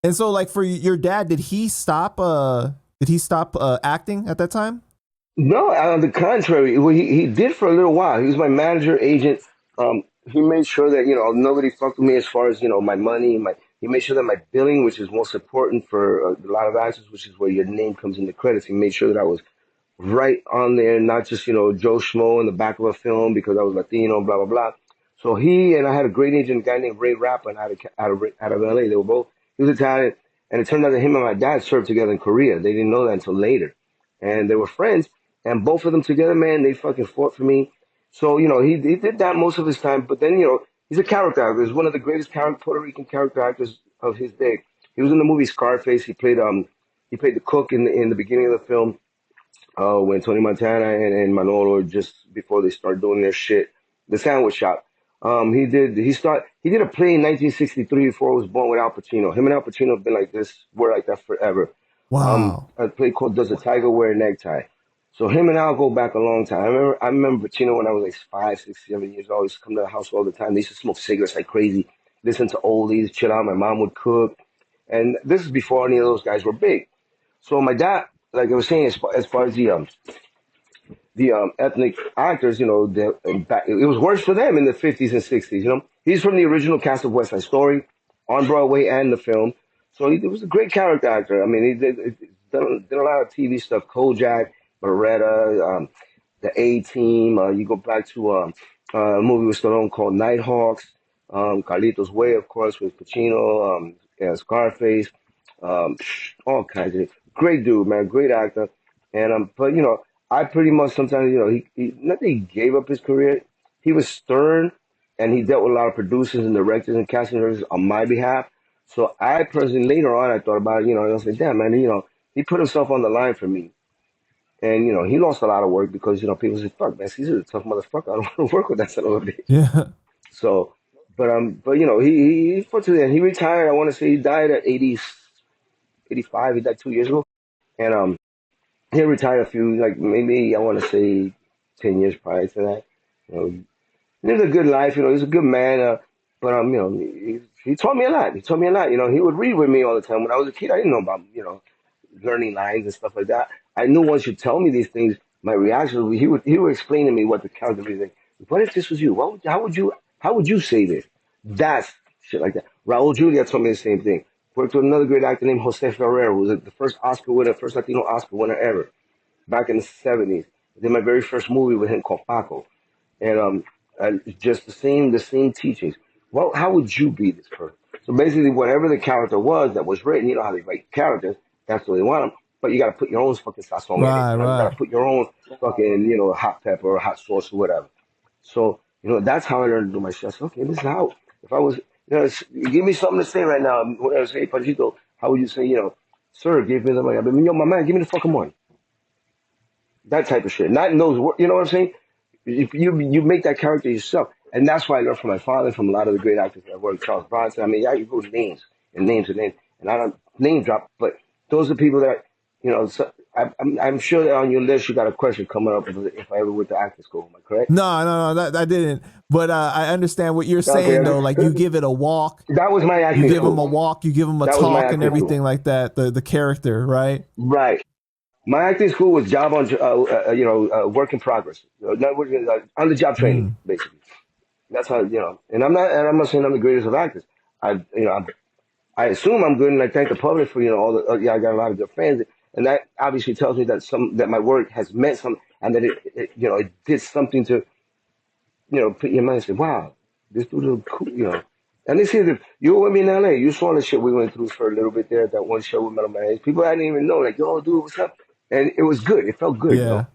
And so, like, for your dad, did he stop? Acting at that time? No, on the contrary, well, he did for a little while. He was my manager, agent. He made sure that nobody fucked with me as far as my money. He made sure that my billing, which is most important for a lot of actors, which is where your name comes in the credits. He made sure that I was right on there, not just Joe Schmo in the back of a film because I was Latino, blah blah blah. So he and I had a great agent, a guy named Ray Rappin out of LA. They were both he was Italian, and it turned out that him and my dad served together in Korea. They didn't know that until later, and they were friends. And both of them together, man, they fucking fought for me. So he did that most of his time. But then he's a character actor. He's one of the greatest Puerto Rican character actors of his day. He was in the movie Scarface. He played the cook in the beginning of the film when Tony Montana and Manolo just before they start doing their shit, the sandwich shop. He did a play in 1963 before I was born with Al Pacino. Him and Al Pacino have been like this, were like that forever. Wow. A play called Does a Tiger Wear a Necktie? So him and Al go back a long time. I remember Pacino when I was like 5, 6, 7 years old. He used to come to the house all the time. They used to smoke cigarettes like crazy, listen to oldies, chill out. My mom would cook, and this is before any of those guys were big. So my dad, like I was saying, as far as the ethnic actors, it was worse for them in the 50s and 60s. He's from the original cast of West Side Story, on Broadway and the film. So he was a great character actor. I mean, he did a lot of TV stuff, Kojak, Beretta, the A Team. You go back to a movie with Stallone called Nighthawks, Carlitos Way, of course, with Pacino, Scarface, um, all kinds of great dude, man, great actor. And but I pretty much sometimes he not that he gave up his career. He was stern, and he dealt with a lot of producers and directors and casting directors on my behalf. So I personally later on I thought about it, I was like, damn man, he put himself on the line for me. And he lost a lot of work because people say, "Fuck, man, he's a tough motherfucker. I don't want to work with that son of a bitch." Yeah. So, but he fortunately he retired. I want to say he died at 80, 85. He died 2 years ago, and he retired a few like maybe I want to say 10 years prior to that. You know, he lived a good life. He's a good man. But he taught me a lot. He taught me a lot. He would read with me all the time. When I was a kid, I didn't know about learning lines and stuff like that. I knew once you tell me these things, my reaction would be he would explain to me what the character would be like. What if this was you? How would you say this? That's shit like that. Raul Julia told me the same thing. Worked with another great actor named Jose Ferrer, who was the first Oscar winner, first Latino Oscar winner ever, back in the '70s. I did my very first movie with him called Paco, and just the same teachings. Well, how would you be this person? So basically, whatever the character was that was written, you know how they write characters, that's what they want them. But you got to put your own fucking sazon in it. Right. You got Right. to put your own fucking, hot pepper or hot sauce or whatever. So, that's how I learned to do my shit. I said, okay, this is how. If I was, give me something to say right now. When I say, Panchito, how would you say, sir, give me the money? I mean, yo, my man, give me the fucking money. That type of shit. Not in those words. You know what I'm saying? If you make that character yourself, and that's why I learned from my father, from a lot of the great actors that I worked, Charles Bronson. I mean, yeah, you go names and names and names, and I don't name drop, but those are people that So I'm sure that on your list you got a question coming up if I ever went to acting school. Am I correct? No, no, no, that I didn't. But I understand what you're Okay, saying though. Like you give it a walk, that was my you acting give them a school. walk, you give them a That was my talk and acting school. everything like that. The character, right? Right. My acting school was job work in progress. Not working, on the job training, Mm. basically. That's how And I'm not saying I'm the greatest of actors. I you know I assume I'm good, and I thank the public for all the. Yeah, I got a lot of good fans, and that obviously tells me that my work has meant something, and that it did something to put your mind and say, wow, this dude is cool, And they see that you were with me in LA. You saw the shit we went through for a little bit there. That one show with Metal Man. People I didn't even know, like, yo, dude, what's up? And it was good. It felt good, Yeah.